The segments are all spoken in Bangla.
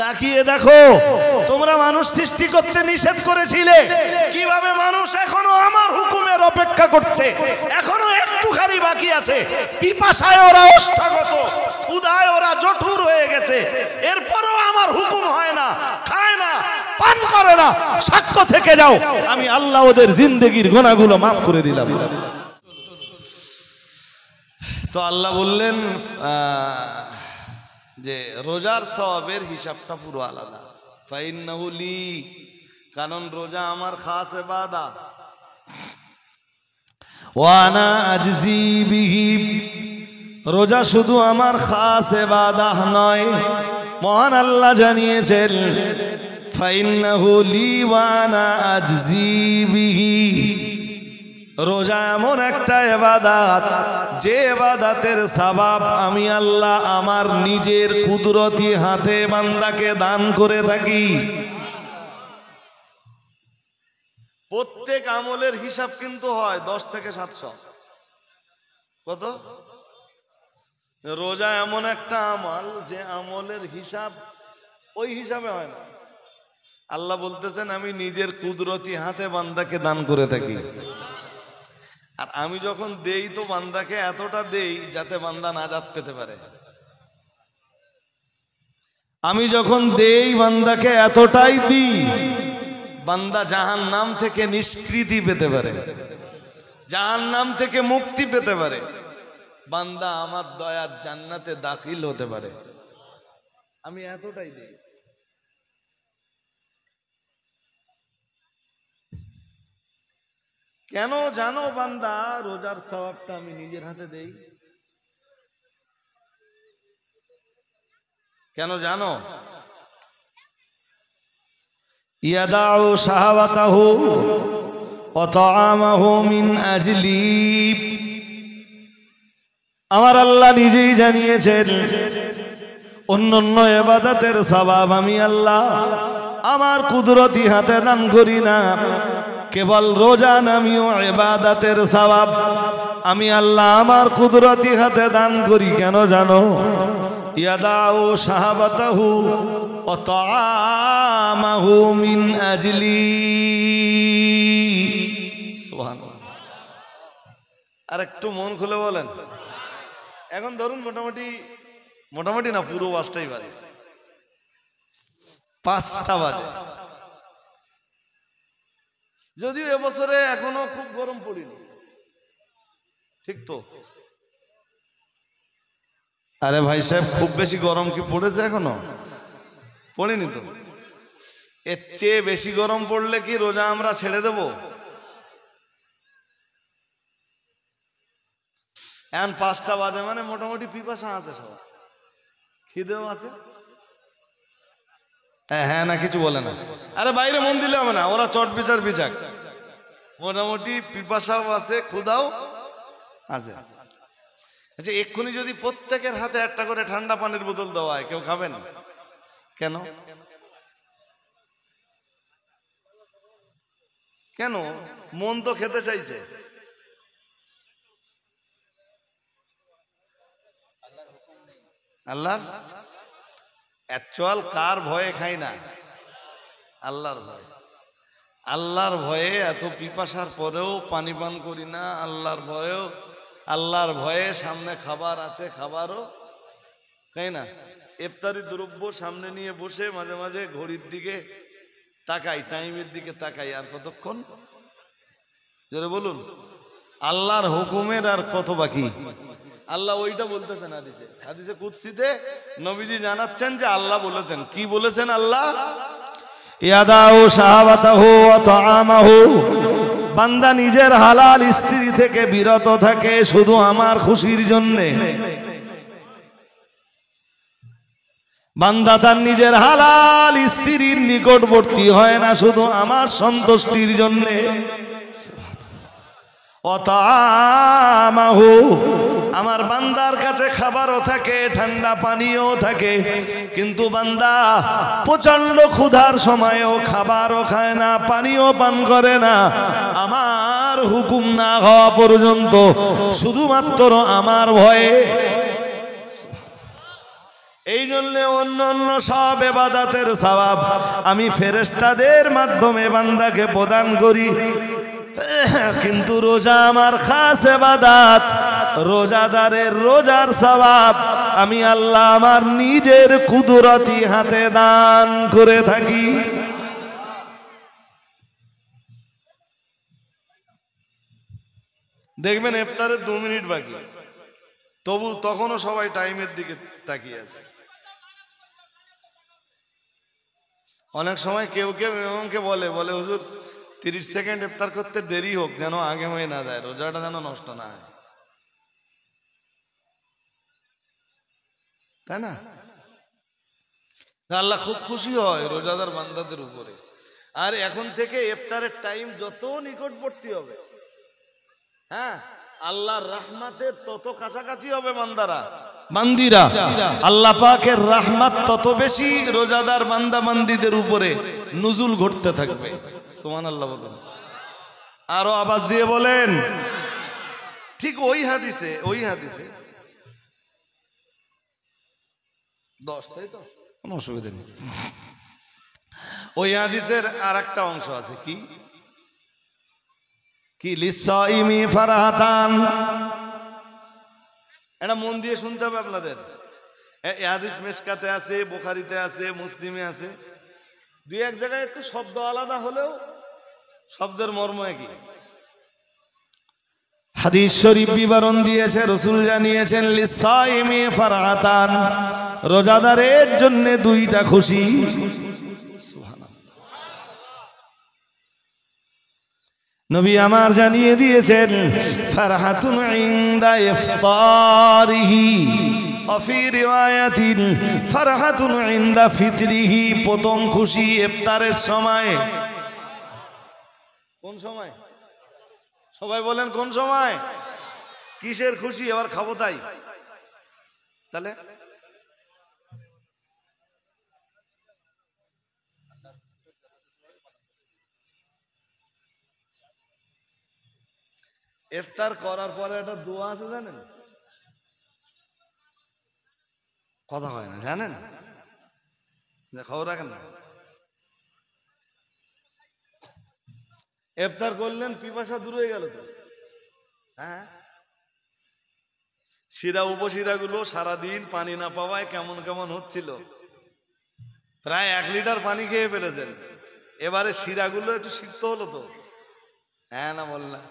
তাকিয়ে দেখো, তোমরা মানুষ সৃষ্টি করতে নিষেধ করেছিলে, কিভাবে মানুষ এখনো আমার হুকুমের অপেক্ষা করছে, এখনো একটুখানি বাকি আছে। পিপাসায় ওরা অষ্টাগত, ক্ষুধায় ওরা জঠুর হয়ে গেছে, এরপরও আমার হুকুম হয় না, খায় না, পান করে না। সাক্ষ্য থেকে যাও, আমি আল্লাহ ওদের জিন্দেগির গুনাহগুলো মাফ করে দিলাম। তো আল্লাহ বললেন যে রোজার সওয়াবের হিসাবটা পুরো আলাদা। ফাইন্নাহু লি, কারণ রোজা আমার খাস ইবাদত। ওয়া আনা আজজি বিহি, রোজা শুধু আমার খাস ইবাদত নয়, মহান আল্লাহ জানিয়েছেন ফাইন্নাহু লি ওয়া আনা আজজি বিহি। রোজা এমন একটা ইবাদত, যে ইবাদতের সওয়াব আমি আল্লাহ আমার নিজের কুদরতি হাতে বান্দাকে দান করে থাকি। প্রত্যেক আমলের হিসাব কিন্তু হয় 10 থেকে 700। কত? রোজা এমন একটা আমল, যে আমলের হিসাব ওই হিসাবে হয় না। আল্লাহ বলতেছেন আমি নিজের কুদরতি হাতে বান্দাকে দান করে থাকি। আর আমি যখন দেই তো বান্দাকে এতটা দেই যাতে বান্দা নাজাত পেতে পারে। আমি যখন দেই বান্দাকে এতটাই দিই বান্দা জাহান্নাম থেকে নিষ্কৃতি পেতে পারে, জাহান্নাম থেকে মুক্তি পেতে পারে, বান্দা আমার দয়ার জান্নাতে দাখিল হতে পারে। আমি এতটাই দিই। কেন জানো বান্দা রোজার সওয়াবটা আমি নিজের হাতে দেই? কেন জানো? ইয়াদাউ শাহাওয়াতাহু ওয়া তাআমাহু মিন আজলি, আমার আল্লাহ নিজেই জানিয়েছেন অন্যান্য ইবাদতের সওয়াব আমি আল্লাহ আমার কুদরতি হাতে দান করি না, কেবল রোজা নামীয় ইবাদতের সওয়াব আমি আল্লাহ আমার কুদরতি হাতে দান করি। কেন জানো? ইয়াদাউ শাহাওয়াতাহু ওয়া তাআমাহু মিন আজলি। সুবহানাল্লাহ। আর একটু মন খুলে বলেন। এখন ধরুন মোটামুটি না, পুরো 5টাই বাজে, 5টা বাজে। যদিও এবছরে এখনো খুব গরম পড়েনি, ঠিক তো? আরে ভাই সাহেব, খুব বেশি গরম কি পড়েছে? এখনো পড়েনি তো। এর চেয়ে বেশি গরম পড়লে কি রোজা আমরা ছেড়ে দেব? এখন 5টা বাজে মানে মোটামুটি পিপাসা আছে, সব খিদেও আছে। হ্যাঁ না, কিছু বলে না। আরে বাইরে মন দিলে হবে না, ওরা চট বিচার বিচাক। মোটামুটি পিপাসাও আছে, ক্ষুধাও আছে। আচ্ছা, এক্ষুনি যদি প্রত্যেকের হাতে একটা করে ঠান্ডা পানির বোতল দেওয়া হয়, কেউ খাবেন? কেন? কেন? মন তো খেতে চাইছে। আল্লাহর অ্যাকচুয়াল কার ভয়ে খাই না? আল্লাহর ভয়ে। আল্লাহর ভয়ে এত পিপাসার পরেও পানি পান করি না, আল্লাহর ভয়েও, আল্লাহর ভয়ে সামনে খাবার আছে, খাবারও খাই না। ইফতারি দ্রব্য সামনে নিয়ে বসে মাঝে মাঝে ঘড়ির দিকে তাকাই, টাইমের দিকে তাকাই, আর কতক্ষণ? জোরে বলুন। আল্লাহর হুকুমের আর কত বাকি? আল্লাহ ওইটা বলতেছেন হাদিসে, হাদিসে কুদসিতে নবীজি জানাচ্ছেন যে আল্লাহ বলেছেন, কি বলেছেন আল্লাহ? ইয়াদাউ শাহাওয়াতাহু ওয়া তাআমাহু, বান্দা নিজের হালাল স্ত্রী থেকে বিরত থাকে শুধু আমার খুশির জন্য। বান্দা তার নিজের হালাল স্ত্রীর নিকটবর্তী হয় না শুধু আমার সন্তুষ্টির জন্য। ওয়া তাআমাহু, আমার বান্দার কাছে খাবারও থাকে, ঠান্ডা পানিও থাকে, কিন্তু বান্দা প্রচন্ড ক্ষুধার সময়ও খাবারও খায় না, পানিও পান করে না, আমার হুকুম না হওয়া পর্যন্ত, শুধুমাত্র আমার ভয়ে। এই জন্য অন্য অন্য সব ইবাদতের সওয়াব আমি ফেরেশতাদের মাধ্যমে বান্দাকে প্রদান করি, কিন্তু রোজা আমার খাস ইবাদত। রোজাদারের রোজার সওয়াব আমি আল্লাহ আমার নিজের কুদরতি হাতে দান করে থাকি। দেখবেন ইফতারের 2 মিনিট বাকি, তবু তখনও সবাই টাইমের দিকে তাকিয়ে আছে। অনেক সময় কেউ কেউ এমনকে বলে হুজুর 30 সেকেন্ড ইফতার করতে দেরি হোক, যেন আগে হয়ে না যায়, রোজাটা যেন নষ্ট না হয়, তাই না? আল্লাহ খুব খুশি হয় রোজাদার বান্দাদের উপরে। আর এখন থেকে ইফতারের টাইম যত নিকটবর্তী হবে, হ্যাঁ, আল্লাহর রহমতের তত কাছাকাছি হবে বান্দিরা। আল্লাহ পাকের রহমত তত বেশি রোজাদার বান্দা বান্দিদের উপরে নুজুল ঘটতে থাকবে। সুবহানাল্লাহ বলুন, আরো আওয়াজ দিয়ে বলেন। ঠিক ওই হাদিসে 10, তাই তো, কোনো অসুবিধা নেই। ওই হাদিসের আর একটা অংশ আছে, কি লিসাইমি ফারাহাতান। এটা মন দিয়ে শুনতে হবে আপনাদের। এই হাদিস মিশকাতে আছে, বুখারীতে আছে, মুসলিমে আছে। 2-1 জায়গায় একটু শব্দ আলাদা হলেও শব্দের মর্ম একই। হাদিস শরীফ বিবরণ দিয়েছে, রাসূল জানিয়েছেন লিসাইমি ফারাহাতান, রোজাদারের জন্য 2টা খুশি। নবী আমার জানিয়ে দিয়েছেন ফারহাতুন ইনদা ইফতারিহি ওয়া ফি রিওয়ায়াতিন ফারহাতুন ইনদা ফিতরিহি। প্রথম খুশি ইফতারের সময়। কোন সময়? সবাই বলেন কোন সময়? কিসের খুশি? এবার খাবো তাই, তাহলে ইফতার করার পরে একটা দোয়া আছে, জানেন? কথা হয় না, জানেন? খবর রাখেন না। ইফতার করলেন, পিপাসা দূর হয়ে গেল তো, হ্যাঁ। শিরা উপশিরা গুলো সারাদিন পানি না পাওয়ায় কেমন কেমন হচ্ছিল, প্রায় 1 লিটার পানি খেয়ে ফেলেছেন। এবারে শিরাগুলো একটু সিক্ত হলো তো, হ্যাঁ না বললাম?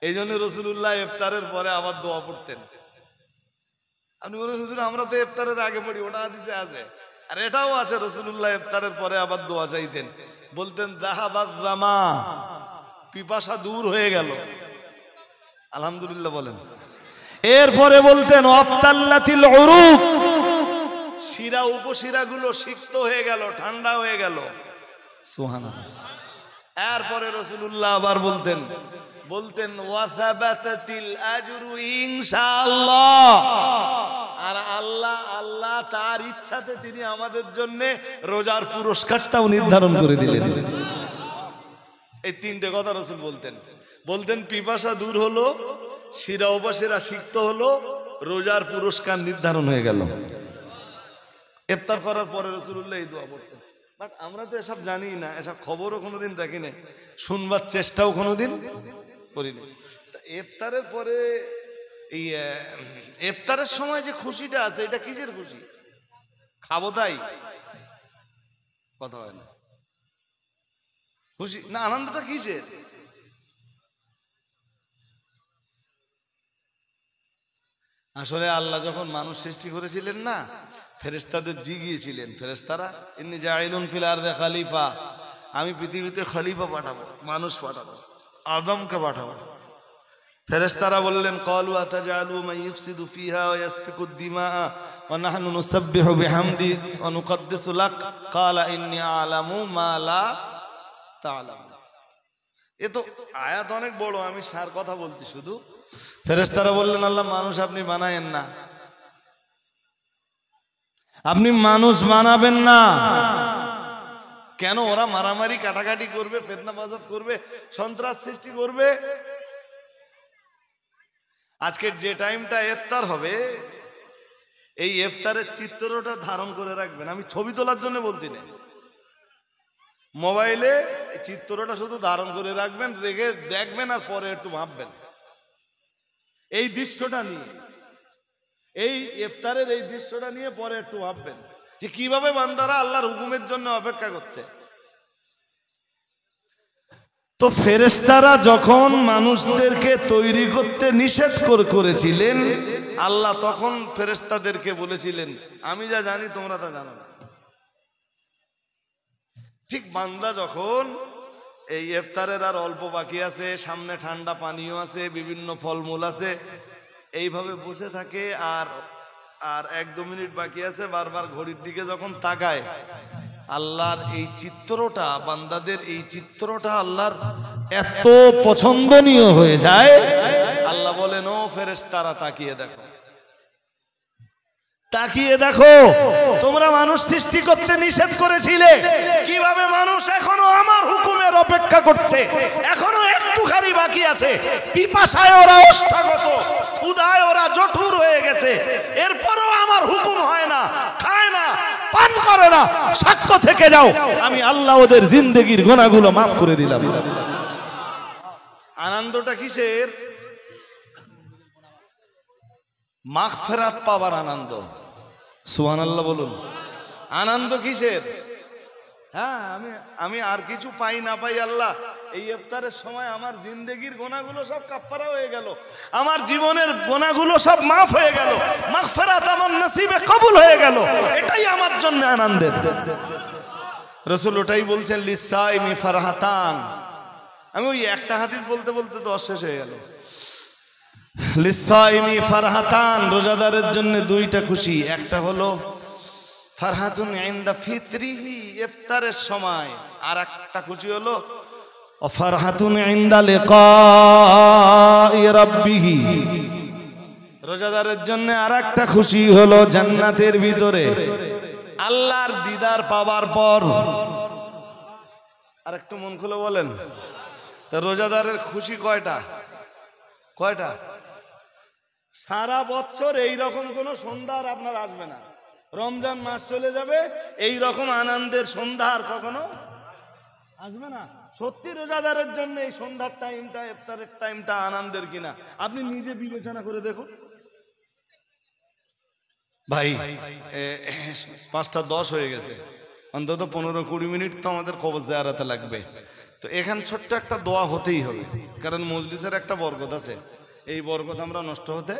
এই জন্য রাসূলুল্লাহ ইফতারের পরে আবার দোয়া পড়তেন। আপনি বলেন হুজুর আমরা তো ইফতারের আগে পড়ি, ওটা হাদিসে আছে। আর এটাও আছে, রাসূলুল্লাহ ইফতারের পরে আবার দোয়া চাইতেন, বলতেন যাহাবাজ জামা, পিপাসা দূর হয়ে গেল, আলহামদুলিল্লাহ বলেন। এরপরে বলতেন ওয়াফতাল্লাতিল উরুক, শিরা উপশিরা গুলো সিক্ত হয়ে গেল, ঠান্ডা হয়ে গেল, সুবহানাল্লাহ। এরপরে রাসূলুল্লাহ আবার বলতেন ওয়াসাবাতাতিল আজরু ইনশাআল্লাহ, আর আল্লাহ তার ইচ্ছাতে তিনি আমাদের জন্য রোজার পুরস্কারটাও নির্ধারণ করে দিলেন। এই 3টে কথা রাসূল বলতেন পিপাসা দূর হলো, শিরা উপশিরা সিক্ত হলো, রোজার পুরস্কার নির্ধারণ হয়ে গেল। ইফতার করার পরে রাসূলুল্লাহ এই দোয়া পড়তেন। বাট আমরা তো এসব জানি না, এসব খবরও কোনোদিন দেখি না, শুনবার চেষ্টাও কোনোদিন করিনি। ইফতারের পরে এই ইফতারের সময় যে খুশিটা আছে, এটা কিসের খুশি? খাবো তাই, কথা হয় না। খুশি না, আনন্দটা কিসের? আসলে আল্লাহ যখন মানুষ সৃষ্টি করেছিলেন না, ফেরেশতাদের জিগিয়েছিলেন, ফেরেশতারা ইন্নী জাইলুন ফিল আরদি খলিফা, আমি পৃথিবীতে খলিফা পাঠাবো, মানুষ পাঠাবো, আদমকে পাঠাবো। ফেরেশতারা বললেন ক্বালু আতাজালু মান ইফসিদু ফিহা ওয়া ইয়াসফিকুদ দিমা ওয়া নাহনু নুসাব্বিহু বিহামদি ওয়া নুকদ্দিসু লাক ক্বালা ইন্নী আ'লামু মা লা তা'লামুন। এ তো আয়াত অনেক বড়, আমি সার কথা বলছি শুধু। ফেরেশতারা বললেন আল্লাহ মানুষ আপনি বানায়েন না, আপনি মানুষ বানাবেন না। কেন? ওরা মারামারি কাটাকাটি করবে, ফিতনা ফাসাদ করবে, সন্ত্রাস সৃষ্টি করবে। আজকে যে টাইমটা ইফতার হবে, এই ইফতারের চিত্রটা ধারণ করে রাখবেন। আমি ছবি তোলার জন্য বলছি না, মোবাইলে চিত্রটা শুধু ধারণ করে রাখবেন, রেখে দেখবেন আর পরে একটু ভাববেন এই দৃশ্যটা নিয়ে, এই ইফতারের এই দৃশ্যটা নিয়ে পরে একটু ভাববেন যে কিভাবে বান্দারা আল্লাহর হুকুমের জন্য অপেক্ষা করছে। তো ফেরেশতারা যখন মানুষদেরকে তৈরি করতে নিষেধ করেছিলেন, আল্লাহ তখন ফেরেশতাদেরকে বলেছিলেন আমি যা জানি তোমরা তা জানো না। ঠিক বান্দা যখন এই ইফতারের আর অল্প বাকি আছে, সামনে ঠান্ডা পানীয় আছে, বিভিন্ন ফলমূল আছে, এইভাবে বসে থাকে আর আর 1-2 মিনিট বাকি আছে, বারবার ঘড়ির দিকে যখন তাকায়, আল্লাহর এই চিত্রটা, বান্দাদের এই চিত্রটা আল্লাহর এত পছন্দনীয় হয়ে যায়, আল্লাহ বলেন ও ফেরেশতারা তাকিয়ে দেখো, তাকিয়ে দেখো, তোমরা মানুষ সৃষ্টি করতে নিষেধ করেছিলে, কিভাবে মানুষ এখনো আমার হুকুমের অপেক্ষা করছে, এখনো একটুখানি বাকি আছে, পিপাসায় ওরা ওষ্ঠাগত, ক্ষুধায় ওরা জঠুর হয়ে গেছে, এরপরও আমার হুকুম হয় না, খায় না, পান করে না, সাক্ষ্য থেকে যাও, আমি আল্লাহ ওদের জিন্দেগির গুনাহগুলো মাফ করে দিলাম। আনন্দটা কিসের? মাগফিরাত পাওয়ার আনন্দ। সুবহানাল্লাহ বলুন। আনন্দ কিসের? হ্যাঁ, আমি আর কিছু পাই না পাই, আল্লাহ এই ইফতারের সময় আমার জিন্দেগির গুনাহগুলো সব কাফারা হয়ে গেল, আমার জীবনের গুনাহগুলো সব মাফ হয়ে গেল, মাগফিরাত আমার নসিবে কবুল হয়ে গেল, এটাই আমার জন্য আনন্দের। রাসূল ওটাই বলছেন লিসাইমি ফারহাতান। আমি ওই একটা হাদিস বলতে বলতে তো শেষ হয়ে গেল। লিসাইমি ফারহাতান, রোজাদারের জন্য 2টা খুশি, একটা হলো ফারহাতুন ইনদা ফিতরিহি, ইফতারের সময়, আর একটা খুশি হলো ফারহাতুন ইনদা লিকাই রাব্বিহি, রোজাদারের জন্য আরেকটা খুশি হলো জান্নাতের ভিতরে আল্লাহর দিদার পাওয়ার পর। আরেকটু মন খুলে বলেন তো, রোজাদারের খুশি কয়টা? কয়টা? সারা বছর এই রকম কোন সন্ধ্যা আর আপনার আসবে না, রমজান মাস চলে যাবে, এই রকম আনন্দের সন্ধ্যা আর কখনো আসবে না। সত্যি রোজাদারের জন্য এই সন্ধ্যার টাইমটা, ইফতারের টাইমটা আনন্দের কিনা আপনি নিজে বিবেচনা করে দেখুন। ভাই 5টা 10 হয়ে গেছে, অন্তত 15-20 মিনিট তো আমাদের কবর জিয়ারতে লাগবে। তো এখানে ছোট্ট একটা দোয়া হতেই হবে, কারণ মজলিসের একটা বরকত আছে, এই বরকত আমরা নষ্ট হতে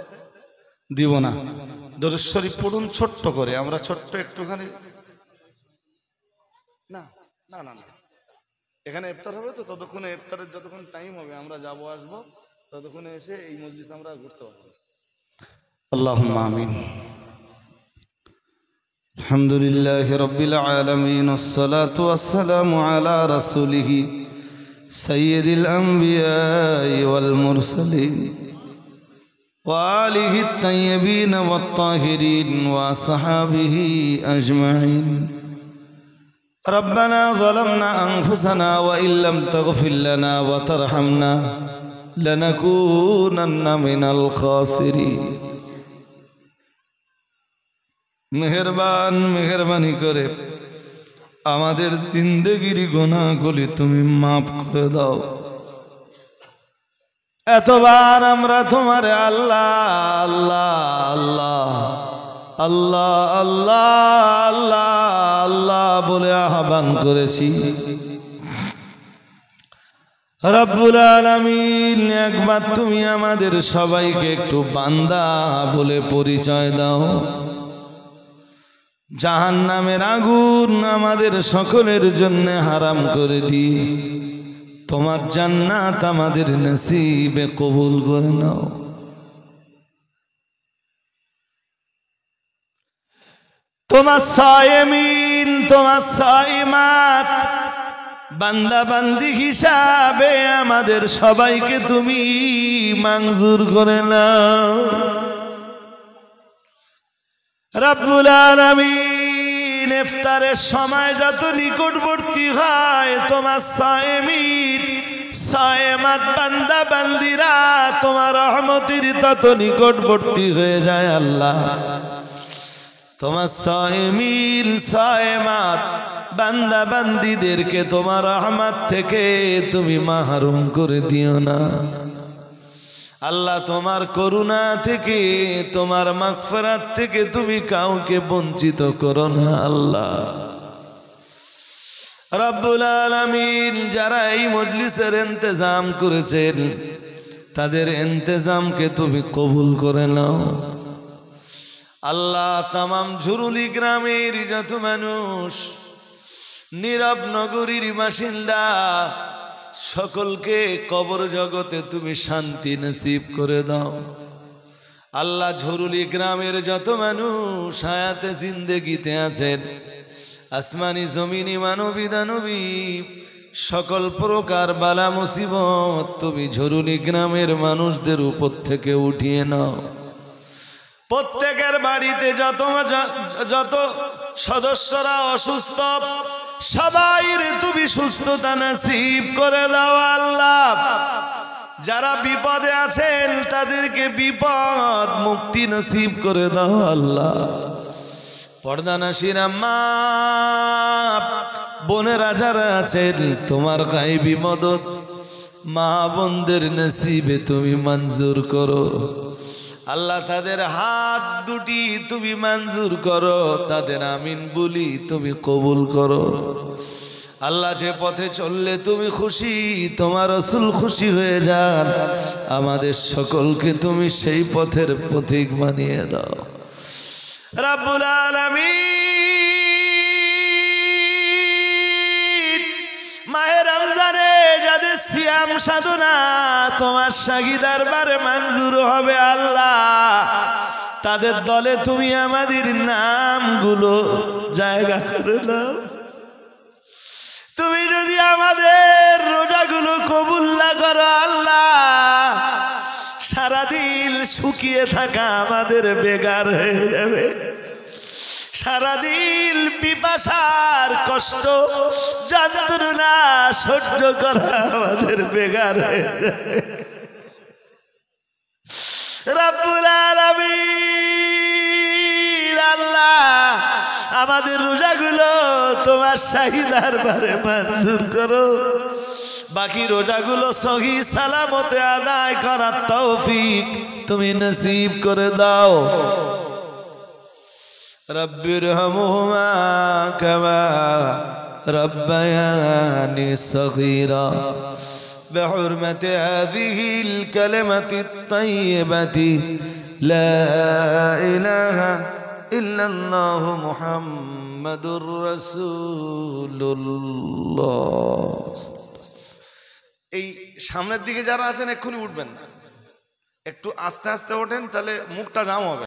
দিব না। দরুদ শরীফ পড়ুন ছোট্ট করে, আমরা ছোট্ট একটুখানি। না না না না, এখানে ইফতার হবে তো, ততক্ষণে ইফতারের যতক্ষণ টাইম হবে আমরা যাবো আসবো, ততক্ষণে এসে এই মজলিস আমরা ঘুরতে পারবো। আল্লাহুম্মা আমিন। আলহামদুলিল্লাহি রাব্বিল আলামিন, আসসালাতু ওয়াসসালামু আলা রাসূলিহি সাইয়্যিদিল আমবিয়া ওয়াল মুরসালিন ওয়া আলিহি আত-তাইয়্যিবিন ওয়াত-তাহিরিন ওয়া আসহাবিহি আজমাইন। ربنا ظلمنا أنفسنا وإن لم تغفر لنا وترحمنا لنكونن من الخاسرين। মেহেরবানি করে আমাদের জিন্দেগির গুনাহগুলি তুমি মাফ করে দাও। এতবার আমরা তোমারে আল্লাহ আল্লাহ আল্লাহ আল্লাহ আল্লাহ আল্লাহ আল্লাহ বলে আহ্বান করেছি। রব্বুল আলামিন, একবার তুমি আমাদের সবাইকে একটু বান্দা বলে পরিচয় দাও। জাহান্নামের আগুন আমাদের সকলের জন্য হারাম করে দিয়ে তোমার জান্নাত আমাদের নসিবে কবুল করে নাও। তোমার সায়েমিন, তোমার সাইমাত বান্দা বান্দি হিসাবে আমাদের সবাইকে তুমি মঞ্জুর করে নাও। রব্বুল আলামিন, ইফতারের সময় যত নিকটবর্তী হয় তোমার সায়েমিন সায়েমাত বান্দা বান্দিরা তোমার রহমতের তত নিকটবর্তী হয়ে যায়। আল্লাহ তোমার সায়েমিন সায়েমাত বান্দা বান্দীদেরকে তোমার রহমত থেকে তুমি মাহরুম করে দিও না আল্লাহ। তোমার করুণা থেকে তোমার মাগফিরাত থেকে তুমি কাউকে বঞ্চিত করো না আল্লাহ। রব্বুল আলামিন যারা এই মজলিসের ইন্তজাম করেছেন তাদের ইন্তজামকে তুমি কবুল করে নাও আল্লাহ। তামাম ঝুরুলি গ্রামের যত মানুষ, নীরব নগরীর বাসিন্দা, সকলকে কবর জগতে তুমি শান্তি নসিব করে দাও আল্লাহ। ঝুরুলি গ্রামের যত মানুষ হায়াতে জিন্দেগিতে আছেন, আসমানি জমিনি মানবী দানবী সকল প্রকার বালা মুসিবত তুমি ঝুরুলি গ্রামের মানুষদের উপর থেকে উঠিয়ে নাও। প্রত্যেকের বাড়িতে যত সদস্যরা অসুস্থ সবাই তুমি সুস্থতা নসিব করে দাও আল্লাহ। যারা বিপদে আছেন তাদেরকে বিপদ মুক্তি নসিব করে দাও আল্লাহ। পর্দানাশীর আম্মা বোনেরা যারা আছেন তোমার গায়বী মদত মা বোনদের নসিবে তুমি মঞ্জুর করো আল্লাহ। তাদের হাত দুটি তুমি মঞ্জুর করো, তাদের আমিন বলি তুমি কবুল করো আল্লাহ। যে পথে চললে তুমি খুশি, তোমার রাসূল খুশি হয়ে যান, আমাদের সকলকে তুমি সেই পথের পথিক বানিয়ে দাও রব্বুল আলামিন। মাহে রমজানে যাদের সিয়াম সাধনা তোমার শাহী দরবারে মঞ্জুর হবে আল্লাহ, তাদের দলে তুমি আমাদের নামগুলো জায়গা করে দাও। তুমি যদি আমাদের রোজাগুলো কবুল না করো আল্লাহ, সারাদিন শুকিয়ে থাকা আমাদের বেগার হয়ে যাবে, সারাদিন পিপাসার কষ্ট যন্ত্রণা সহ্য করা আমাদের বেগার হয়ে যাবে রব্বুল আলামিন। আল্লাহ আমাদের রোজাগুলো তোমার শাহী দরবারে মঞ্জুর করো, বাকি রোজাগুলো সহি সালামতে আদায় করার তৌফিক তুমি নসিব করে দাও। রব্বিরহামহুমা কামা রব্বায়ানি সগীরা বিহুরমাতি হাযিহিল কালিমাতিত তাইয়্যিবাতি লা ইলাহা ইল্লাল্লাহু মুহাম্মাদুর রাসূলুল্লাহ। এই সামনের দিকে যারা আছেন এক্ষুনি উঠবেন না, একটু আস্তে আস্তে ওঠেন, তাহলে মুখটা জাম হবে।